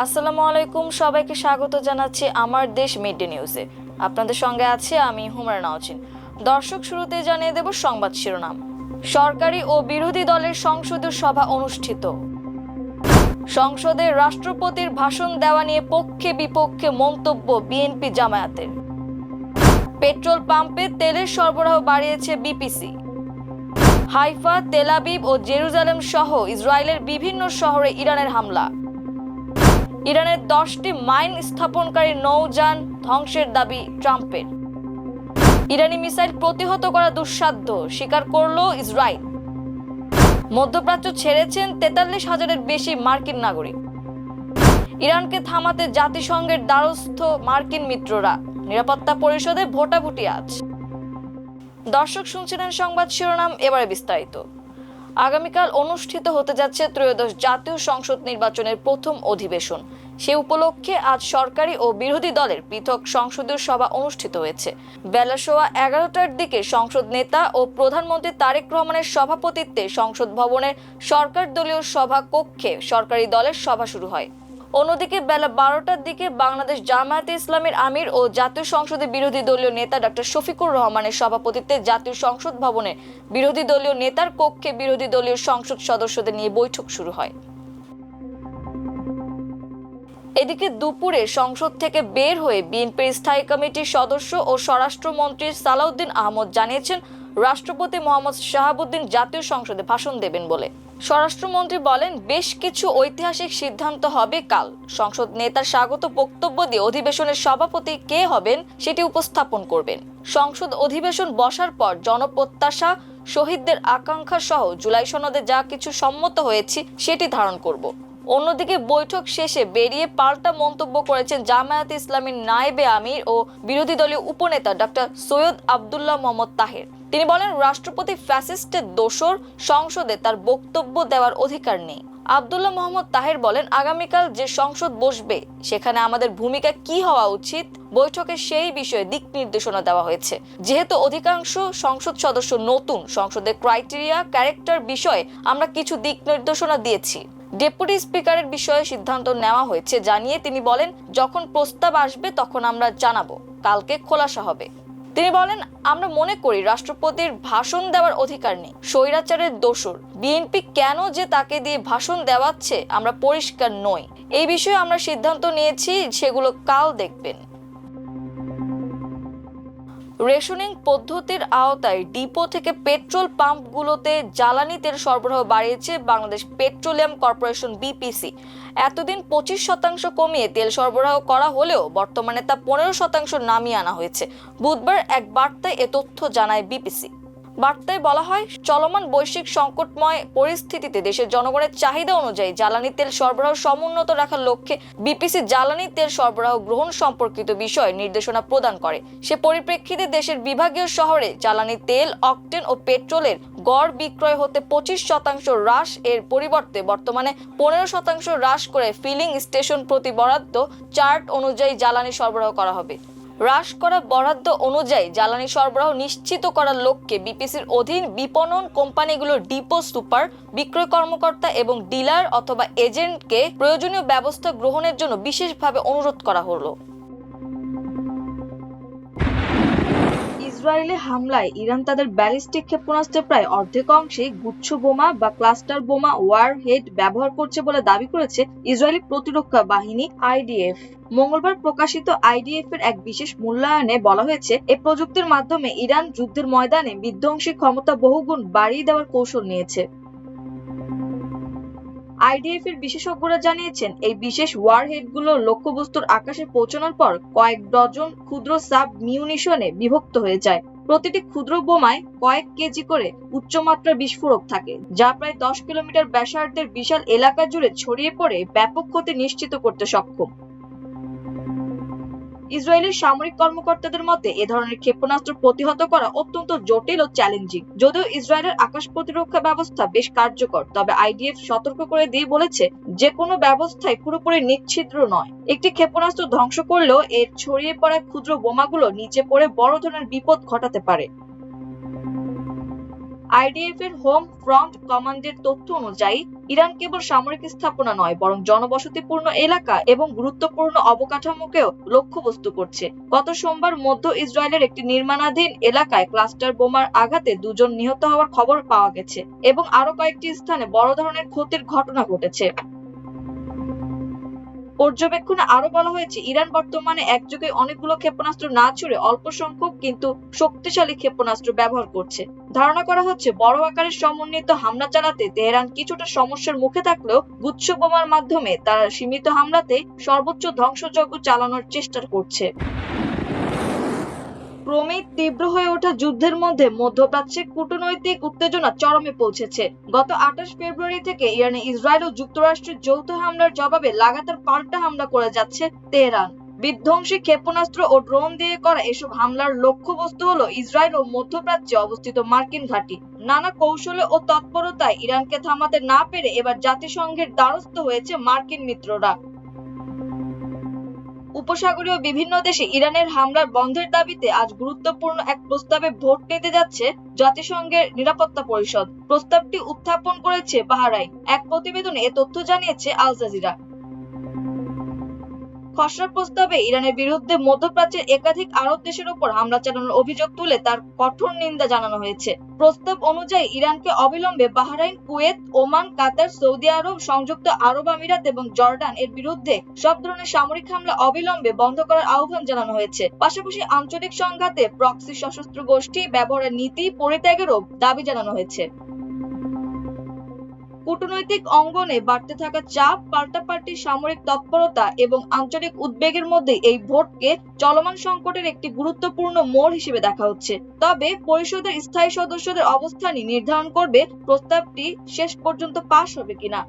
আসসালামু আলাইকুম, সবাইকে স্বাগত জানাচ্ছি আমার দেশ মিডডে নিউজে। আপনাদের সঙ্গে আছি আমি হুমায়রা নাওচিন। দর্শক, শুরুতে জানিয়ে দেব সংবাদ শিরোনাম। সরকারি ও বিরোধী দলের সংসদীয় সভা অনুষ্ঠিত। সংসদে রাষ্ট্রপতির ভাষণ দেওয়া নিয়ে পক্ষে বিপক্ষে মন্তব্য বিএনপি জামায়াতের। পেট্রোল পাম্পে তেলের সরবরাহ বাড়িয়েছে বিপিসি। হাইফা, তেল আবিব ও জেরুজালেম সহ ইসরায়েলের বিভিন্ন শহরে ইরানের হামলা। ইরানের 10টি মাইন স্থাপনকারী নৌযান ধ্বংসের দাবি ট্রাম্পের। ইরানি মিসাইল প্রতিহত করা দুঃসাধ্য, স্বীকার করল ইসরায়েল। মধ্যপ্রাচ্য ছেড়েছেন 43,000-এর বেশি মার্কিন নাগরিক। ইরানকে থামাতে জাতিসংঘের দ্বারস্থ মার্কিন মিত্ররা। নিরাপত্তা পরিষদে ভোটাভুটি আজ। দর্শক, শুনছিলেন সংবাদ শিরোনাম, এবারে বিস্তারিত। আগামীকাল অনুষ্ঠিত হতে যাচ্ছে ত্রয়োদশ জাতীয় সংসদ নির্বাচনের প্রথম অধিবেশন। সে উপলক্ষে আজ সরকারি ও বিরোধী দলের পৃথক সংসদীয় সভা অনুষ্ঠিত হয়েছে। বেলা 11:15টার দিকে সংসদ নেতা ও প্রধানমন্ত্রী তারেক রহমানের সভাপতিত্বে সংসদ ভবনের সরকার দলীয় সভা কক্ষে সরকারি দলের সভা শুরু হয়। অন্যদিকে বেলা 12টার দিকে বাংলাদেশ জামায়াতে ইসলামীর আমির ও জাতীয় সংসদে বিরোধী দলীয় নেতা ডক্টর শফিকুর রহমানের সভাপতিত্বে জাতীয় সংসদ ভবনে বিরোধী দলীয় নেতার কক্ষে বিরোধী দলীয় সংসদ সদস্যদের নিয়ে বৈঠক শুরু হয়। এদিকে দুপুরে সংসদ থেকে বের হয়ে বিএনপির স্থায়ী কমিটির সদস্য ও স্বরাষ্ট্রমন্ত্রী সালাউদ্দিন আহমদ জানিয়েছেন রাষ্ট্রপতি মোহাম্মদ শাহাবুদ্দিন জাতীয় সংসদে ভাষণ দেবেন বলে। স্বরাষ্ট্রমন্ত্রী বলেন, বেশ কিছু ঐতিহাসিক সিদ্ধান্ত হবে কাল। সংসদ নেতার স্বাগত বক্তব্য দিয়ে অধিবেশনের সভাপতি কে হবেন সেটি উপস্থাপন করবেন। সংসদ অধিবেশন বসার পর জনপ্রত্যাশা, শহীদদের আকাঙ্ক্ষা সহ জুলাই সনদে যা কিছু সম্মত হয়েছে সেটি ধারণ করব। অন্যদিকে বৈঠক শেষে বেরিয়ে পাল্টা মন্তব্য করেছেন জামায়াতে ইসলামীর নায়েবে আমির ও বিরোধী দলীয় উপনেতা ডক্টর সৈয়দ আব্দুল্লাহ মোহাম্মদ তাহের। তিনি বলেন, রাষ্ট্রপতি ফ্যাসিস্টের দোসর, সংসদে তার বক্তব্য দেওয়ার অধিকার নেই। আব্দুল্লাহ মোহাম্মদ তাহের বলেন, আগামীকাল যে সংসদ বসবে সেখানে আমাদের ভূমিকা কি হওয়া উচিত, বৈঠকে সেই বিষয়ে দিক নির্দেশনা দেওয়া হয়েছে। যেহেতু অধিকাংশ সংসদ সদস্য নতুন, সংসদের ক্রাইটেরিয়া, ক্যারেক্টার বিষয়ে আমরা কিছু দিক নির্দেশনা দিয়েছি। ডেপুটি স্পিকারের বিষয়ে সিদ্ধান্ত নেওয়া হয়েছে জানিয়ে তিনি বলেন, যখন প্রস্তাব আসবে তখন আমরা জানাবো, কালকে খোলাসা হবে। তিনি বলেন, আমরা মনে করি রাষ্ট্রপতির ভাষণ দেওয়ার অধিকার নেই, স্বৈরাচারের দোসর। বিএনপি কেন যে তাকে দিয়ে ভাষণ দেওয়াচ্ছে আমরা পরিষ্কার নই। এই বিষয়ে আমরা সিদ্ধান্ত নিয়েছি, সেগুলো কাল দেখবেন। রেশনিং পদ্ধতির আওতায় ডিপো থেকে পেট্রোল পাম্পগুলোতে জ্বালানি তেল সরবরাহ বাড়িয়েছে বাংলাদেশ পেট্রোলিয়াম কর্পোরেশন বিপিসি। এতদিন 25% কমিয়ে তেল সরবরাহ করা হলেও বর্তমানে তা 15% নামিয়ে আনা হয়েছে। বুধবার এক বার্তায় এ তথ্য জানায় বিপিসি। বার্তায় বলা হয়, চলমান বৈশ্বিক সংকটময় পরিস্থিতিতে দেশের জনগণের চাহিদা অনুযায়ী জ্বালানি তেল সরবরাহ সমুন্নত রাখার লক্ষ্যে বিপিসি জ্বালানি তেল সরবরাহ গ্রহণ সম্পর্কিত বিষয়ে নির্দেশনা প্রদান করে। সে পরিপ্রেক্ষিতে দেশের বিভাগীয় শহরে জ্বালানি তেল, অকটেন ও পেট্রোলের গড় বিক্রয় হতে 25% হ্রাস এর পরিবর্তে বর্তমানে 15% হ্রাস করে ফিলিং স্টেশন প্রতি বরাদ্দ চার্ট অনুযায়ী জ্বালানি সরবরাহ করা হবে। হ্রাস করা বরাদ্দ অনুযায়ী জ্বালানি সরবরাহ নিশ্চিত করার লক্ষ্যে বিপিসির অধীন বিপণন কোম্পানিগুলোর ডিপো সুপার, বিক্রয় কর্মকর্তা এবং ডিলার অথবা এজেন্টকে প্রয়োজনীয় ব্যবস্থা গ্রহণের জন্য বিশেষভাবে অনুরোধ করা হলো। ইসরায়েলে হামলায় ইরান তাদের ব্যালিস্টিক ক্ষেপণাস্ত্রের প্রায় অর্ধেক অংশে গুচ্ছ বোমা বা ক্লাস্টার বোমা ওয়ার হেড ব্যবহার করছে বলে দাবি করেছে ইসরায়েলি প্রতিরক্ষা বাহিনী আইডিএফ। মঙ্গলবার প্রকাশিত আইডিএফ এর এক বিশেষ মূল্যায়নে বলা হয়েছে, এই প্রযুক্তির মাধ্যমে ইরান যুদ্ধের ময়দানে বিধ্বংসী ক্ষমতা বহুগুণ বাড়িয়ে দেওয়ার কৌশল নিয়েছে। আইডিএফ এর বিশেষজ্ঞরা জানিয়েছেন, এই বিশেষ ওয়ারহেডগুলো লক্ষ্যবস্তুর আকাশে পৌঁছানোর পর কয়েক ডজন ক্ষুদ্র সাব মিউনিশনে বিভক্ত হয়ে যায়। প্রতিটি ক্ষুদ্র বোমায় কয়েক কেজি করে উচ্চমাত্রার বিস্ফোরক থাকে, যা প্রায় 10 কিলোমিটার ব্যাসার্ধের বিশাল এলাকা জুড়ে ছড়িয়ে পড়ে ব্যাপক ক্ষতি নিশ্চিত করতে সক্ষম। ইসরায়েলের সামরিক কর্মকর্তাদের মতে এ ধরনের ক্ষেপণাস্ত্র প্রতিহত করা অত্যন্ত জটিল ও চ্যালেঞ্জিং। যদিও ইসরায়েলের আকাশ প্রতিরক্ষা ব্যবস্থা বেশ কার্যকর, তবে আইডিএফ সতর্ক করে দিয়ে বলেছে, যে কোনো ব্যবস্থাই পুরোপুরি নিশ্ছিদ্র নয়। একটি ক্ষেপণাস্ত্র ধ্বংস করলেও এর ছড়িয়ে পড়া ক্ষুদ্র বোমাগুলো নিচে পড়ে বড় ধরনের বিপদ ঘটাতে পারে। আইডিএফ এর হোম ফ্রন্ট কমান্ডের তথ্য অনুযায়ী ইরান কেবল সামরিক স্থাপনা নয় বরং জনবসতিপূর্ণ এলাকা এবং গুরুত্বপূর্ণ অবকাঠামোকেও লক্ষ্যবস্তু করছে। গত সোমবার মধ্য ইসরায়েলের একটি নির্মাণাধীন এলাকায় ক্লাস্টার বোমার আঘাতে 2 জন নিহত হওয়ার খবর পাওয়া গেছে এবং আরো কয়েকটি স্থানে বড় ধরনের ক্ষতির ঘটনা ঘটেছে। পর্যবেক্ষণে আরো বলা হয়েছে, ইরান বর্তমানে একযোগে অনেকগুলো ক্ষেপণাস্ত্র না ছুড়ে অল্প সংখ্যক কিন্তু শক্তিশালী ক্ষেপণাস্ত্র ব্যবহার করছে। ধারণা করা হচ্ছে বড় আকারের সমন্বিত হামলা চালাতে তেহরান কিছুটা সমস্যার মুখে থাকলেও গুচ্ছ বোমার মাধ্যমে তারা সীমিত হামলাতে সর্বোচ্চ ধ্বংসযজ্ঞ চালানোর চেষ্টা করছে। ক্রমেই তীব্র হয়ে ওঠা যুদ্ধের মধ্যে মধ্যপ্রাচ্যে কূটনৈতিক উত্তেজনা চরমে পৌঁছেছে। গত 28 ফেব্রুয়ারি থেকে ইরানে ইসরায়েল ও যুক্তরাষ্ট্রের যৌথ হামলার জবাবে লাগাতার পাল্টা হামলা করে যাচ্ছে তেহরান। বিধ্বংসী ক্ষেপণাস্ত্র ও ড্রোন দিয়ে করা এসব হামলার লক্ষ্যবস্তু হলো ইসরায়েল ও মধ্যপ্রাচ্যে অবস্থিত মার্কিন ঘাঁটি। নানা কৌশলে ও তৎপরতায় ইরানকে থামাতে না পেরে এবার জাতিসংঘের দ্বারস্থ হয়েছে মার্কিন মিত্ররা। উপসাগরীয় বিভিন্ন দেশে ইরানের হামলার বন্ধের দাবিতে আজ গুরুত্বপূর্ণ এক প্রস্তাবে ভোট নিতে যাচ্ছে জাতিসংঘের নিরাপত্তা পরিষদ। প্রস্তাবটি উত্থাপন করেছে বাহরাইন। এক প্রতিবেদনে এ তথ্য জানিয়েছে আল জাজিরা। খসড়া প্রস্তাবে ইরানের বিরুদ্ধে মধ্যপ্রাচ্যের একাধিক আরব দেশের উপর হামলা চালানোর অভিযোগ তুলে তার কঠোর নিন্দা জানানো হয়েছে। প্রস্তাব অনুযায়ী ইরানকে অবিলম্বে বাহরাইন, কুয়েত, ওমান, কাতার, সৌদি আরব, সংযুক্ত আরব আমিরাত এবং জর্ডান এর বিরুদ্ধে সব ধরনের সামরিক হামলা অবিলম্বে বন্ধ করার আহ্বান জানানো হয়েছে। পাশাপাশি আঞ্চলিক সংঘাতে প্রক্সি সশস্ত্র গোষ্ঠী ব্যবহারের নীতি পরিত্যাগেরও দাবি জানানো হয়েছে। কূটনৈতিক অঙ্গনে বাড়তে থাকা চাপ, পাল্টাপাল্টি সামরিক তৎপরতা এবং আঞ্চলিক উদ্বেগের মধ্যে এই ভোটকে চলমান সংকটের একটি গুরুত্বপূর্ণ মোড় হিসেবে দেখা হচ্ছে। তবে পরিষদের স্থায়ী সদস্যদের অবস্থানই নির্ধারণ করবে প্রস্তাবটি শেষ পর্যন্ত পাস হবে কিনা।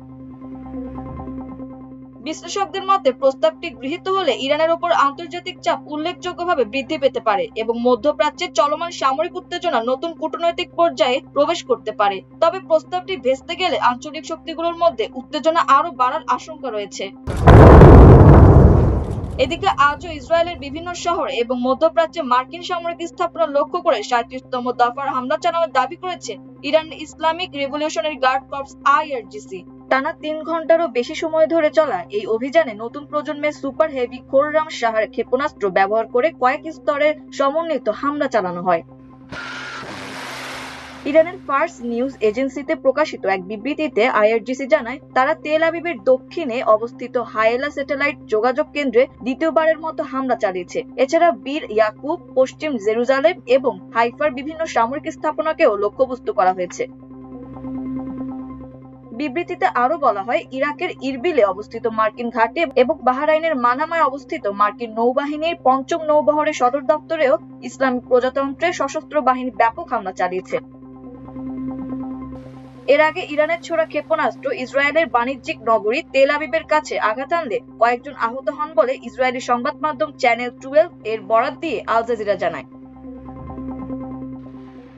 বিশ্লেষকদের মতে প্রস্তাবটি গৃহীত হলে ইরানের উপর আন্তর্জাতিক চাপ উল্লেখযোগ্যভাবে বৃদ্ধি পেতে পারে এবং মধ্যপ্রাচ্যের চলমান সামরিক উত্তেজনা নতুন কূটনৈতিক পর্যায়ে প্রবেশ করতে পারে। তবে প্রস্তাবটি ভেস্তে গেলে আঞ্চলিক শক্তিগুলোর মধ্যে উত্তেজনা আরো বাড়ার আশঙ্কা রয়েছে। এদিকে আজও ইসরায়েলের বিভিন্ন শহর এবং মধ্যপ্রাচ্যে মার্কিন সামরিক স্থাপনা লক্ষ্য করে 37তম দফার হামলা চালানোর দাবি করেছে ইরানের Islamic revolutionary guard corps IRGC। টানা 3 ঘন্টারও বেশি সময় ধরে চলা এই অভিযানে নতুন প্রজন্মের সুপার হেভি খোররাম শাহর ক্ষেপণাস্ত্র ব্যবহার করে কয়েক স্তরের সমন্বিত হামলা চালানো হয়। ইরানের ফার্স নিউজ এজেন্সিতে প্রকাশিত এক বিবৃতিতে IRGC জানায়, তারা তেল আবিবের দক্ষিণে অবস্থিত হায়েলা স্যাটেলাইট যোগাযোগ কেন্দ্রে দ্বিতীয়বারের মতো হামলা চালিয়েছে। এছাড়া বীর ইয়াকুব, পশ্চিম জেরুজালেম এবং হাইফার বিভিন্ন সামরিক স্থাপনাকেও লক্ষ্যবস্তু করা হয়েছে। বিবৃতিতে আরো বলা হয়, ইরাকের ইরবিলে অবস্থিত মার্কিন ঘাঁটি এবং বাহরাইনের মানামায় অবস্থিত মার্কিন নৌবাহিনীর 5ম নৌবহরের সদর দপ্তরেও ইসলামিক প্রজাতন্ত্রের সশস্ত্র বাহিনী ব্যাপক হামলা চালিয়েছে। এর আগে ইরানের ছোড়া ক্ষেপণাস্ত্র ইসরায়েলের বাণিজ্যিক নগরী তেল আবিবের কাছে আঘাত আনলে কয়েকজন আহত হন বলে ইসরায়েলি সংবাদ মাধ্যম চ্যানেল 12 এর বরাত দিয়ে আল জাজিরা জানায়।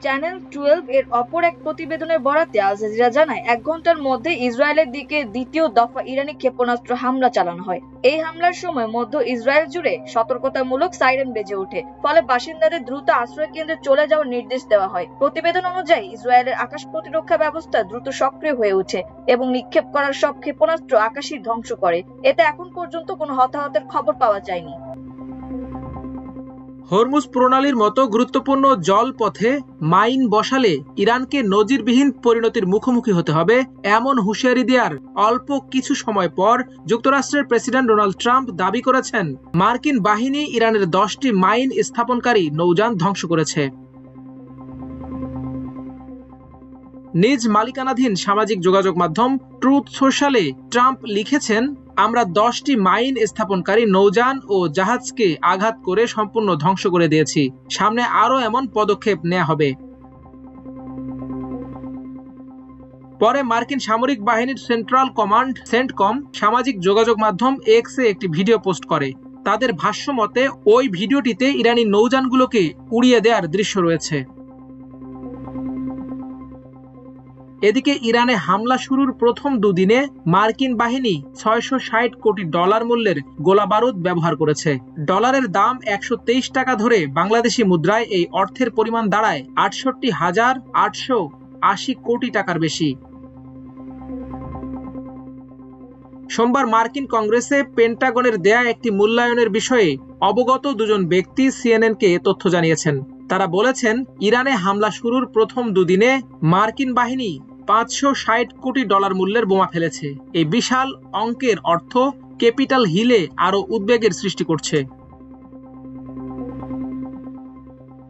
চ্যানেল 12 এর অপর এক প্রতিবেদনের বরাতে আল জাজিরা জানায়, 1 ঘন্টার মধ্যে ইসরায়েলের দিকে দ্বিতীয় দফা ইরানি ক্ষেপণাস্ত্র হামলা চালানো হয়। এই হামলার সময় মধ্য ইসরায়েল জুড়ে সতর্কতামূলক সাইরেন বেজে ওঠে, ফলে বাসিন্দাদের দ্রুত আশ্রয় কেন্দ্রে চলে যাওয়ার নির্দেশ দেওয়া হয়। প্রতিবেদন অনুযায়ী ইসরায়েলের আকাশ প্রতিরক্ষা ব্যবস্থা দ্রুত সক্রিয় হয়ে ওঠে এবং নিক্ষেপ করার সব ক্ষেপণাস্ত্র আকাশই ধ্বংস করে। এতে এখন পর্যন্ত কোনো হতাহতের খবর পাওয়া যায়নি। হরমুজ প্রণালীর মতো গুরুত্বপূর্ণ জলপথে মাইন বসালে ইরানকে নজিরবিহীন পরিণতির মুখোমুখি হতে হবে এমন হুঁশিয়ারি দেওয়ার অল্প কিছু সময় পর যুক্তরাষ্ট্রের প্রেসিডেন্ট ডোনাল্ড ট্রাম্প দাবি করেছেন, মার্কিন বাহিনী ইরানের 10টি মাইন স্থাপনকারী নৌযান ধ্বংস করেছে। নিজ মালিকানাধীন সামাজিক যোগাযোগ মাধ্যম ট্রুথ সোশ্যালে ট্রাম্প লিখেছেন, আমরা 10টি মাইন স্থাপনকারী নৌযান ও জাহাজকে আঘাত করে সম্পূর্ণ ধ্বংস করে দিয়েছি। সামনে আরও এমন পদক্ষেপ নেওয়া হবে। পরে মার্কিন সামরিক বাহিনীর সেন্ট্রাল কমান্ড সেন্টকম সামাজিক যোগাযোগ মাধ্যম এক্সে একটি ভিডিও পোস্ট করে। তাদের ভাষ্য মতে ওই ভিডিওটিতে ইরানি নৌযানগুলোকে উড়িয়ে দেওয়ার দৃশ্য রয়েছে। এদিকে ইরানে হামলা শুরুর প্রথম দুদিনে মার্কিন বাহিনী $660 কোটি মূল্যের গোলাবারুদ ব্যবহার করেছে। ডলারের দাম 123 টাকা ধরে বাংলাদেশি মুদ্রায় এই অর্থের পরিমাণ দাঁড়ায় 68,800 80 কোটি টাকার বেশি। সোমবার মার্কিন কংগ্রেসে পেন্টাগনের দেয়া একটি মূল্যায়নের বিষয়ে অবগত দুজন ব্যক্তি সিএনএনকে তথ্য জানিয়েছেন। তারা বলেছেন, ইরানে হামলা শুরুর প্রথম দুদিনে মার্কিন বাহিনী $560 কোটি মূল্যের বোমা ফেলেছে। এই বিশাল অঙ্কের অর্থ ক্যাপিটাল হিলে আরও উদ্বেগের সৃষ্টি করছে।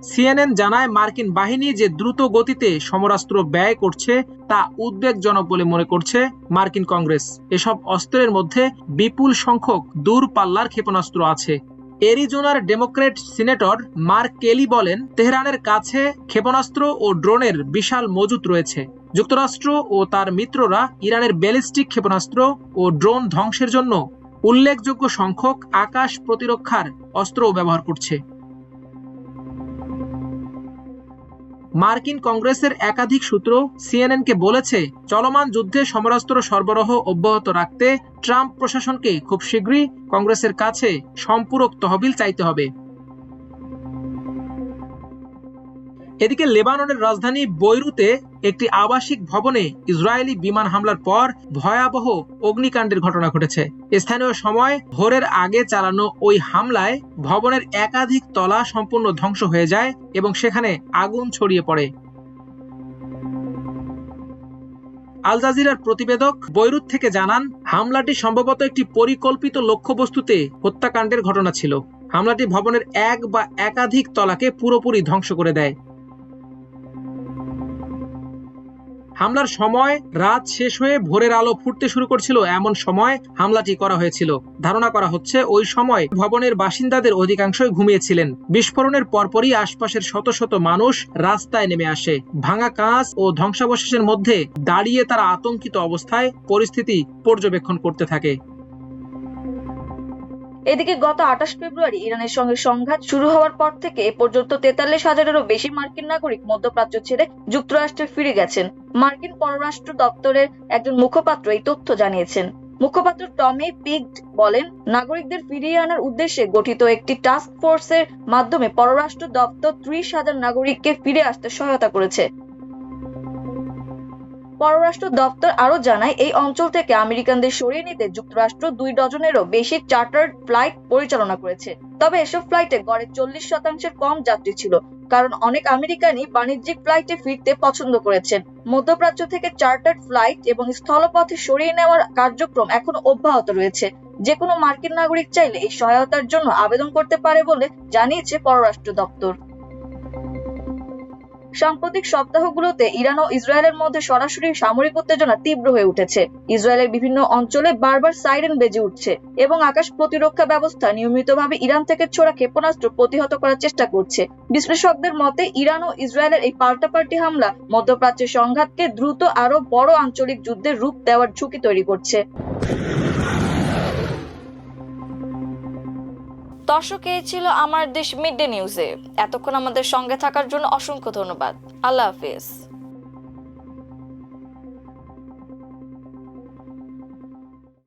সিএনএন জানায়, মার্কিন বাহিনী যে দ্রুত গতিতে সমরাস্ত্র ব্যয় করছে তা উদ্বেগজনক বলে মনে করছে মার্কিন কংগ্রেস। এসব অস্ত্রের মধ্যে বিপুল সংখ্যক দূরপাল্লার ক্ষেপণাস্ত্র আছে। এরিজোনার ডেমোক্র্যাট সিনেটর মার্ক কেলি বলেন, তেহরানের কাছে ক্ষেপণাস্ত্র ও ড্রোনের বিশাল মজুত রয়েছে। যুক্তরাষ্ট্র ও তার মিত্ররা ইরানের ব্যালিস্টিক ক্ষেপণাস্ত্র ও ড্রোন ধ্বংসের জন্য উল্লেখযোগ্য সংখ্যক আকাশ প্রতিরক্ষার অস্ত্রও ব্যবহার করছে। মার্কিন কংগ্রেসের একাধিক সূত্র সিএনএনকে বলেছে, চলমান যুদ্ধে সমরাস্ত্র সরবরাহ অব্যাহত রাখতে ট্রাম্প প্রশাসনকে খুব শীঘ্রই কংগ্রেসের কাছে সম্পূরক তহবিল চাইতে হবে। এদিকে লেবাননের রাজধানী বৈরুতে একটি আবাসিক ভবনে ইসরায়েলি বিমান হামলার পর ভয়াবহ অগ্নিকাণ্ডের ঘটনা ঘটেছে। স্থানীয় সময় ভোরের আগে চালানো ওই হামলায় ভবনের একাধিক তলা সম্পূর্ণ ধ্বংস হয়ে যায় এবং সেখানে আগুন ছড়িয়ে পড়ে। আল জাজিরার প্রতিবেদক বৈরুত থেকে জানান, হামলাটি সম্ভবত একটি পরিকল্পিত লক্ষ্যবস্তুতে হত্যাকাণ্ডের ঘটনা ছিল। হামলাটি ভবনের এক বা একাধিক তলাকে পুরোপুরি ধ্বংস করে দেয়। হামলার সময় রাত শেষ হয়ে ভোরের আলো ফুটতে শুরু করছিল, এমন সময় হামলাটি করা হয়েছিল। ধারণা করা হচ্ছে ওই সময় ভবনের বাসিন্দাদের অধিকাংশই ঘুমিয়েছিলেন। বিস্ফোরণের পরপরই আশপাশের শত শত মানুষ রাস্তায় নেমে আসে। ভাঙা কাঁচ ও ধ্বংসাবশেষের মধ্যে দাঁড়িয়ে তারা আতঙ্কিত অবস্থায় পরিস্থিতি পর্যবেক্ষণ করতে থাকে। এদিকে গত 28 ফেব্রুয়ারি ইরানের সঙ্গে সংঘাত শুরু হওয়ার পর থেকে এ পর্যন্ত 43,000-এরও বেশি মার্কিন নাগরিক মধ্যপ্রাচ্য ছেড়ে যুক্তরাষ্ট্রে ফিরে গেছেন। মার্কিন পররাষ্ট্র দপ্তরের একজন মুখপাত্র এই তথ্য জানিয়েছেন। মুখপাত্র টমি পিগড বলেন, নাগরিকদের ফিরিয়ে আনার উদ্দেশ্যে গঠিত একটি টাস্ক ফোর্সের মাধ্যমে পররাষ্ট্র দপ্তর 30,000 নাগরিককে ফিরে আসতে সহায়তা করেছে। পররাষ্ট্র দপ্তর আরো জানায়, এই অঞ্চল থেকে আমেরিকানদের সরিয়ে নিতে যুক্তরাষ্ট্র 2 ডজনেরও বেশি চার্টার্ড ফ্লাইট পরিচালনা করেছে। তবে এসব ফ্লাইটে গড়ে 40% কম যাত্রী ছিল, কারণ অনেক আমেরিকানই বাণিজ্যিক ফ্লাইটে ফিরতে পছন্দ করেছেন। মধ্যপ্রাচ্য থেকে চার্টার্ড ফ্লাইট এবং স্থলপথে সরিয়ে নেওয়ার কার্যক্রম এখনো অব্যাহত রয়েছে। যে কোনো মার্কিন নাগরিক চাইলে এই সহায়তার জন্য আবেদন করতে পারে বলে জানিয়েছে পররাষ্ট্র দপ্তর। সাম্প্রতিক সপ্তাহগুলোতে ইরান ও ইসরায়েলের মধ্যে সরাসরি সামরিক উত্তেজনা তীব্র হয়ে উঠেছে। ইসরায়েলের বিভিন্ন অঞ্চলে বারবার সাইরেন বেজে উঠছে এবং আকাশ প্রতিরক্ষা ব্যবস্থা নিয়মিতভাবে ইরান থেকে ছোড়া ক্ষেপণাস্ত্র প্রতিহত করার চেষ্টা করছে। বিশ্লেষকদের মতে, ইরান ও ইসরায়েলের এই পাল্টাপাল্টি হামলা মধ্যপ্রাচ্যের সংঘাতকে দ্রুত আরো বড় আঞ্চলিক যুদ্ধের রূপ দেওয়ার ঝুঁকি তৈরি করছে। দর্শক, এই ছিল আমার দেশ মিড ডে নিউজে। এতক্ষণ আমাদের সঙ্গে থাকার জন্য অসংখ্য ধন্যবাদ। আল্লাহ হাফেজ।